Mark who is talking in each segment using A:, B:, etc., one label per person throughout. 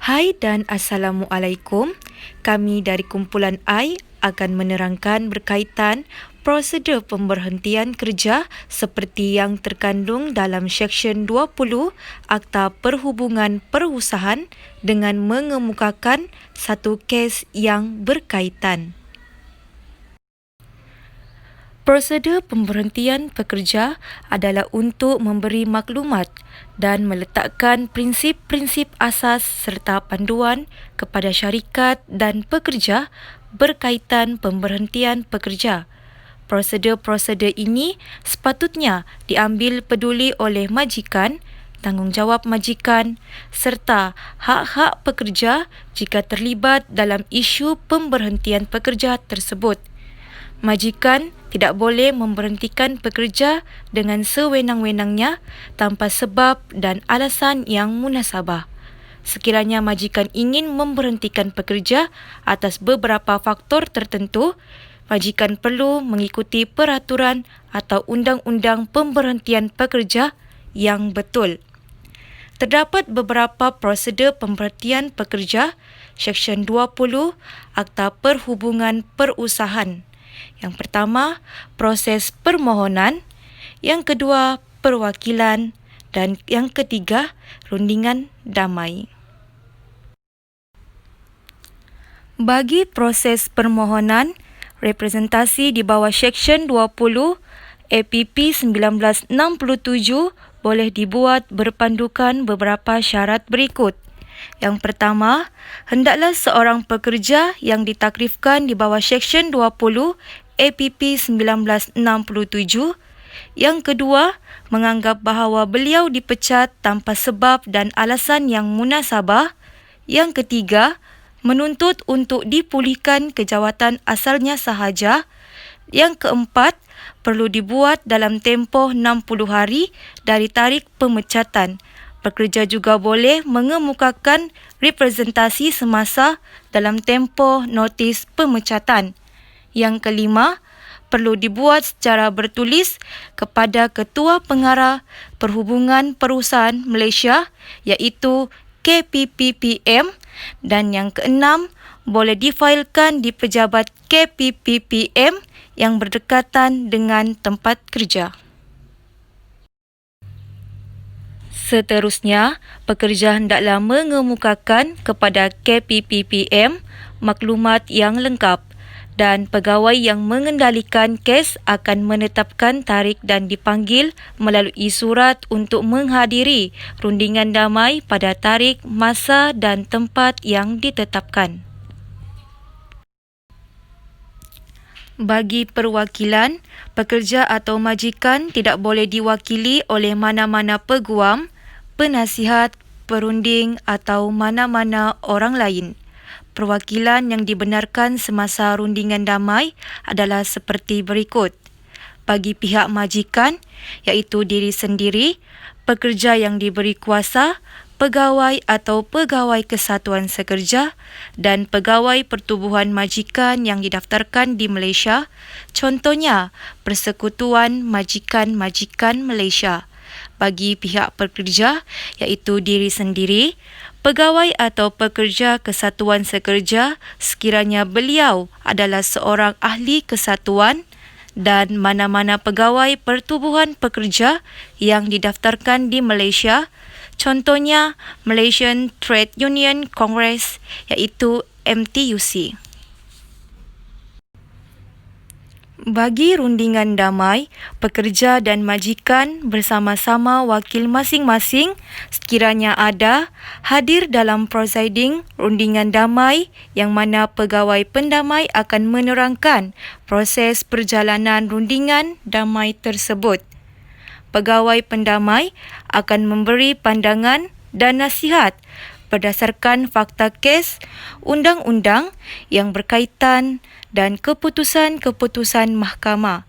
A: Hai dan Assalamualaikum. Kami dari kumpulan I akan menerangkan berkaitan prosedur pemberhentian kerja seperti yang terkandung dalam Seksyen 20 Akta Perhubungan Perusahaan dengan mengemukakan satu kes yang berkaitan. Prosedur pemberhentian pekerja adalah untuk memberi maklumat dan meletakkan prinsip-prinsip asas serta panduan kepada syarikat dan pekerja berkaitan pemberhentian pekerja. Prosedur-prosedur ini sepatutnya diambil peduli oleh majikan, tanggungjawab majikan serta hak-hak pekerja jika terlibat dalam isu pemberhentian pekerja tersebut. Majikan tidak boleh memberhentikan pekerja dengan sewenang-wenangnya tanpa sebab dan alasan yang munasabah. Sekiranya majikan ingin memberhentikan pekerja atas beberapa faktor tertentu, majikan perlu mengikuti peraturan atau undang-undang pemberhentian pekerja yang betul. Terdapat beberapa prosedur pemberhentian pekerja, Seksyen 20 Akta Perhubungan Perusahaan. Yang pertama, proses permohonan. Yang kedua, perwakilan. Dan yang ketiga, rundingan damai. Bagi proses permohonan, representasi di bawah Seksyen 20 APP 1967 boleh dibuat berpandukan beberapa syarat berikut. Yang pertama, hendaklah seorang pekerja yang ditakrifkan di bawah Seksyen 20 APP 1967. Yang kedua, menganggap bahawa beliau dipecat tanpa sebab dan alasan yang munasabah. Yang ketiga, menuntut untuk dipulihkan kejawatan asalnya sahaja. Yang keempat, perlu dibuat dalam tempoh 60 hari dari tarikh pemecatan. Pekerja juga boleh mengemukakan representasi semasa dalam tempoh notis pemecatan. Yang kelima, perlu dibuat secara bertulis kepada Ketua Pengarah Perhubungan Perusahaan Malaysia iaitu KPPPM. Dan yang keenam, boleh difailkan di pejabat KPPPM yang berdekatan dengan tempat kerja. Seterusnya, pekerja hendaklah mengemukakan kepada KPPPM maklumat yang lengkap dan pegawai yang mengendalikan kes akan menetapkan tarikh dan dipanggil melalui surat untuk menghadiri rundingan damai pada tarikh, masa dan tempat yang ditetapkan. Bagi perwakilan, pekerja atau majikan tidak boleh diwakili oleh mana-mana peguam, penasihat, perunding atau mana-mana orang lain. Perwakilan yang dibenarkan semasa rundingan damai adalah seperti berikut. Bagi pihak majikan, iaitu diri sendiri, pekerja yang diberi kuasa, pegawai atau pegawai kesatuan sekerja dan pegawai pertubuhan majikan yang didaftarkan di Malaysia, contohnya Persekutuan Majikan-Majikan Malaysia. Bagi pihak pekerja, iaitu diri sendiri, pegawai atau pekerja kesatuan sekerja sekiranya beliau adalah seorang ahli kesatuan dan mana-mana pegawai pertubuhan pekerja yang didaftarkan di Malaysia, contohnya Malaysian Trade Union Congress iaitu MTUC. Bagi rundingan damai, pekerja dan majikan bersama-sama wakil masing-masing sekiranya ada hadir dalam prosiding rundingan damai yang mana pegawai pendamai akan menerangkan proses perjalanan rundingan damai tersebut. Pegawai pendamai akan memberi pandangan dan nasihat berdasarkan fakta kes, undang-undang yang berkaitan dan keputusan-keputusan mahkamah.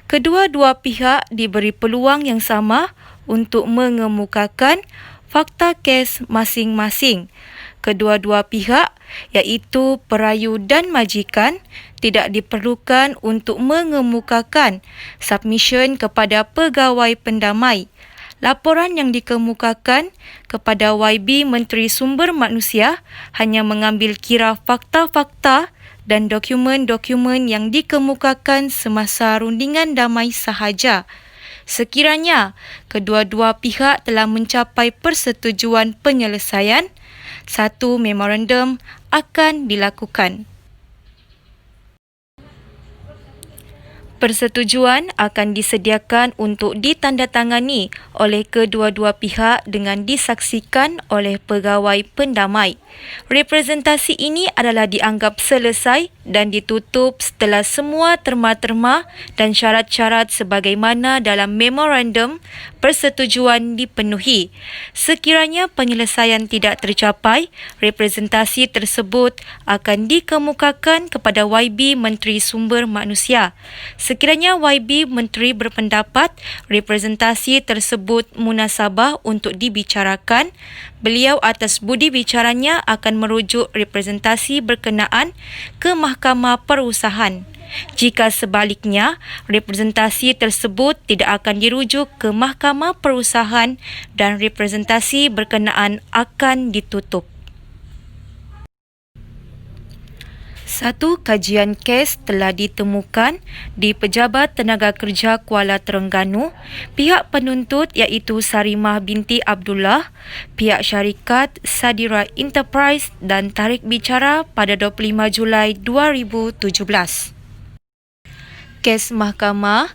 A: Kedua-dua pihak diberi peluang yang sama untuk mengemukakan fakta kes masing-masing. Kedua-dua pihak, iaitu perayu dan majikan, tidak diperlukan untuk mengemukakan submission kepada pegawai pendamai. Laporan yang dikemukakan kepada YB Menteri Sumber Manusia hanya mengambil kira fakta-fakta dan dokumen-dokumen yang dikemukakan semasa rundingan damai sahaja. Sekiranya kedua-dua pihak telah mencapai persetujuan penyelesaian, satu memorandum akan dilakukan. Persetujuan akan disediakan untuk ditandatangani oleh kedua-dua pihak dengan disaksikan oleh pegawai pendamai. Representasi ini adalah dianggap selesai dan ditutup setelah semua terma-terma dan syarat-syarat sebagaimana dalam memorandum persetujuan dipenuhi. Sekiranya penyelesaian tidak tercapai, representasi tersebut akan dikemukakan kepada YB Menteri Sumber Manusia. Sekiranya YB Menteri berpendapat representasi tersebut munasabah untuk dibicarakan, beliau atas budi bicaranya akan merujuk representasi berkenaan ke Mahkamah Perusahaan. Jika sebaliknya, representasi tersebut tidak akan dirujuk ke Mahkamah Perusahaan dan representasi berkenaan akan ditutup. Satu kajian kes telah ditemukan di Pejabat Tenaga Kerja Kuala Terengganu. Pihak penuntut iaitu Sarimah binti Abdullah, pihak syarikat Sadira Enterprise dan tarik bicara pada 25 Julai 2017. Kes mahkamah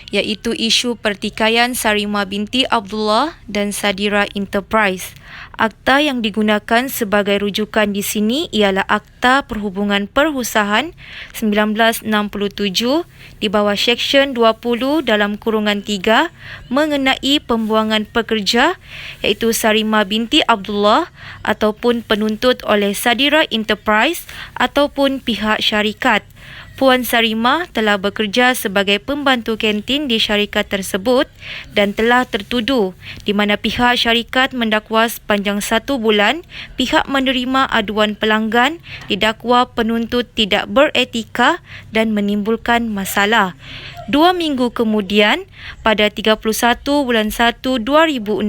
A: iaitu isu pertikaian Sarimah binti Abdullah dan Sadira Enterprise. Akta yang digunakan sebagai rujukan di sini ialah Akta Perhubungan Perusahaan 1967 di bawah Seksyen 20 dalam kurungan 3 mengenai pembuangan pekerja iaitu Sarimah binti Abdullah ataupun penuntut oleh Sadira Enterprise ataupun pihak syarikat. Puan Sarimah telah bekerja sebagai pembantu kantin di syarikat tersebut dan telah tertuduh di mana pihak syarikat mendakwa sepanjang 1 bulan pihak menerima aduan pelanggan didakwa penuntut tidak beretika dan menimbulkan masalah. 2 minggu kemudian, pada 31 bulan 1 2016,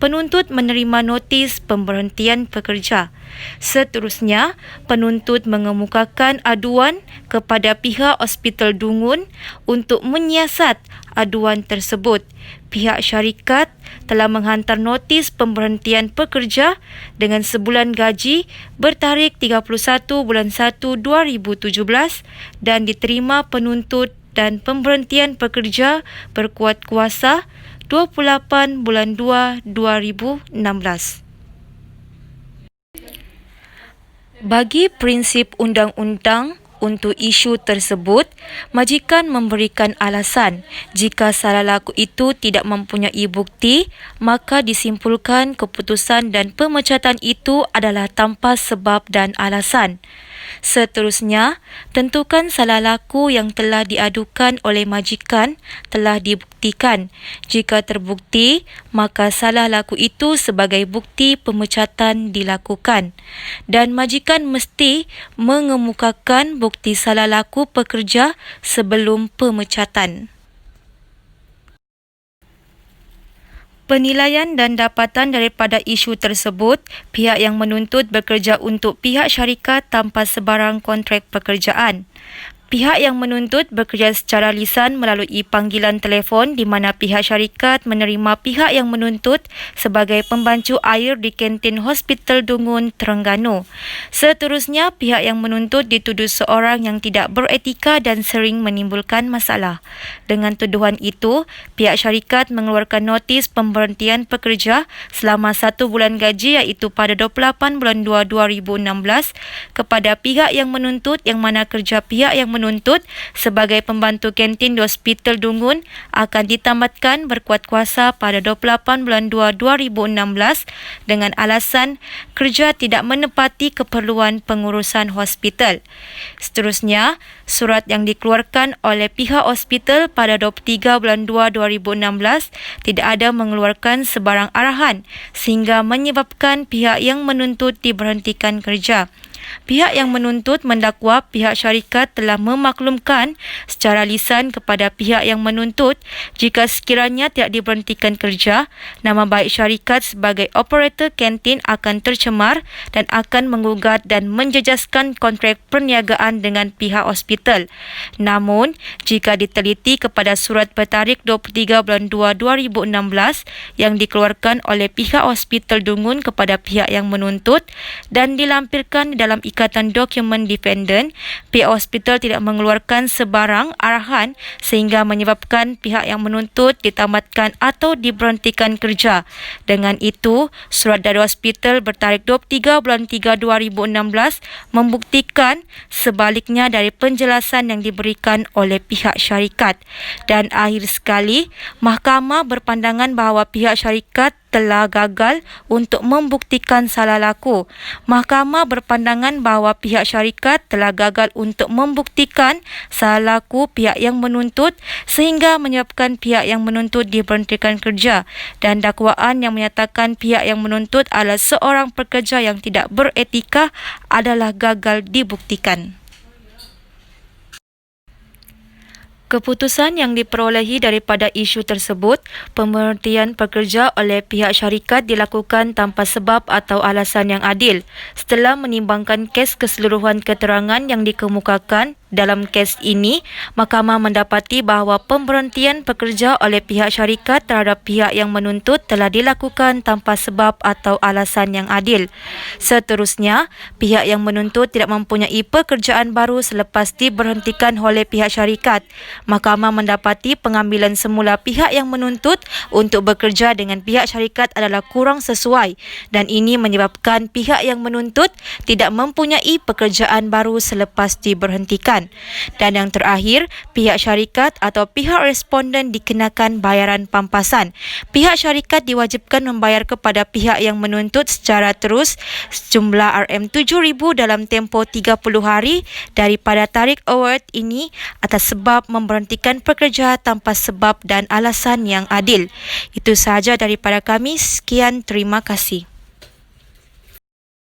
A: penuntut menerima notis pemberhentian pekerja. Seterusnya, penuntut mengemukakan aduan kepada pihak Hospital Dungun untuk menyiasat aduan tersebut. Pihak syarikat telah menghantar notis pemberhentian pekerja dengan sebulan gaji bertarikh 31 bulan 1 2017 dan diterima penuntut dan pemberhentian pekerja berkuat kuasa 28 bulan 2 2016. Bagi prinsip undang-undang untuk isu tersebut, majikan memberikan alasan. Jika salah laku itu tidak mempunyai bukti, maka disimpulkan keputusan dan pemecatan itu adalah tanpa sebab dan alasan. Seterusnya, tentukan salah laku yang telah diadukan oleh majikan telah dibuktikan. Jika terbukti, maka salah laku itu sebagai bukti pemecatan dilakukan. Dan majikan mesti mengemukakan bukti salah laku pekerja sebelum pemecatan. Penilaian dan dapatan daripada isu tersebut, pihak yang menuntut bekerja untuk pihak syarikat tanpa sebarang kontrak pekerjaan. Pihak yang menuntut bekerja secara lisan melalui panggilan telefon di mana pihak syarikat menerima pihak yang menuntut sebagai pembancu air di kantin Hospital Dungun, Terengganu. Seterusnya, pihak yang menuntut dituduh seorang yang tidak beretika dan sering menimbulkan masalah. Dengan tuduhan itu, pihak syarikat mengeluarkan notis pemberhentian pekerja selama 1 bulan gaji iaitu pada 28 bulan 2 2016 kepada pihak yang menuntut yang mana kerja pihak yang menuntut sebagai pembantu kantin di Hospital Dungun akan ditamatkan berkuat kuasa pada 28 bulan 2 2016 dengan alasan kerja tidak menepati keperluan pengurusan hospital. Seterusnya, surat yang dikeluarkan oleh pihak hospital pada 23 bulan 2 2016 tidak ada mengeluarkan sebarang arahan sehingga menyebabkan pihak yang menuntut diberhentikan kerja. Pihak yang menuntut mendakwa pihak syarikat telah memaklumkan secara lisan kepada pihak yang menuntut jika sekiranya tidak diberhentikan kerja, nama baik syarikat sebagai operator kantin akan tercemar dan akan menggugat dan menjejaskan kontrak perniagaan dengan pihak hospital. Namun, jika diteliti kepada surat bertarikh 23 bulan 2 2016 yang dikeluarkan oleh pihak hospital Dungun kepada pihak yang menuntut dan dilampirkan dalam ikatan dokumen defendant, pihak hospital tidak mengeluarkan sebarang arahan sehingga menyebabkan pihak yang menuntut ditamatkan atau diberhentikan kerja. Dengan itu, surat dari hospital bertarikh 23 bulan 3 2016 membuktikan sebaliknya dari penjelasan yang diberikan oleh pihak syarikat. Dan akhir sekali, mahkamah berpandangan bahawa pihak syarikat telah gagal untuk membuktikan salah laku. Mahkamah berpandangan bahawa pihak syarikat telah gagal untuk membuktikan salah laku pihak yang menuntut sehingga menyebabkan pihak yang menuntut diberhentikan kerja, dan dakwaan yang menyatakan pihak yang menuntut adalah seorang pekerja yang tidak beretika adalah gagal dibuktikan. Keputusan yang diperolehi daripada isu tersebut, pemberhentian pekerja oleh pihak syarikat dilakukan tanpa sebab atau alasan yang adil. Setelah menimbangkan kes keseluruhan keterangan yang dikemukakan dalam kes ini, mahkamah mendapati bahawa pemberhentian pekerja oleh pihak syarikat terhadap pihak yang menuntut telah dilakukan tanpa sebab atau alasan yang adil. Seterusnya, pihak yang menuntut tidak mempunyai pekerjaan baru selepas diberhentikan oleh pihak syarikat. Mahkamah mendapati pengambilan semula pihak yang menuntut untuk bekerja dengan pihak syarikat adalah kurang sesuai dan ini menyebabkan pihak yang menuntut tidak mempunyai pekerjaan baru selepas diberhentikan. Dan yang terakhir, pihak syarikat atau pihak responden dikenakan bayaran pampasan. Pihak syarikat diwajibkan membayar kepada pihak yang menuntut secara terus sejumlah RM7,000 dalam tempoh 30 hari daripada tarikh award ini atas sebab memberhentikan pekerja tanpa sebab dan alasan yang adil. Itu sahaja daripada kami. Sekian, terima kasih.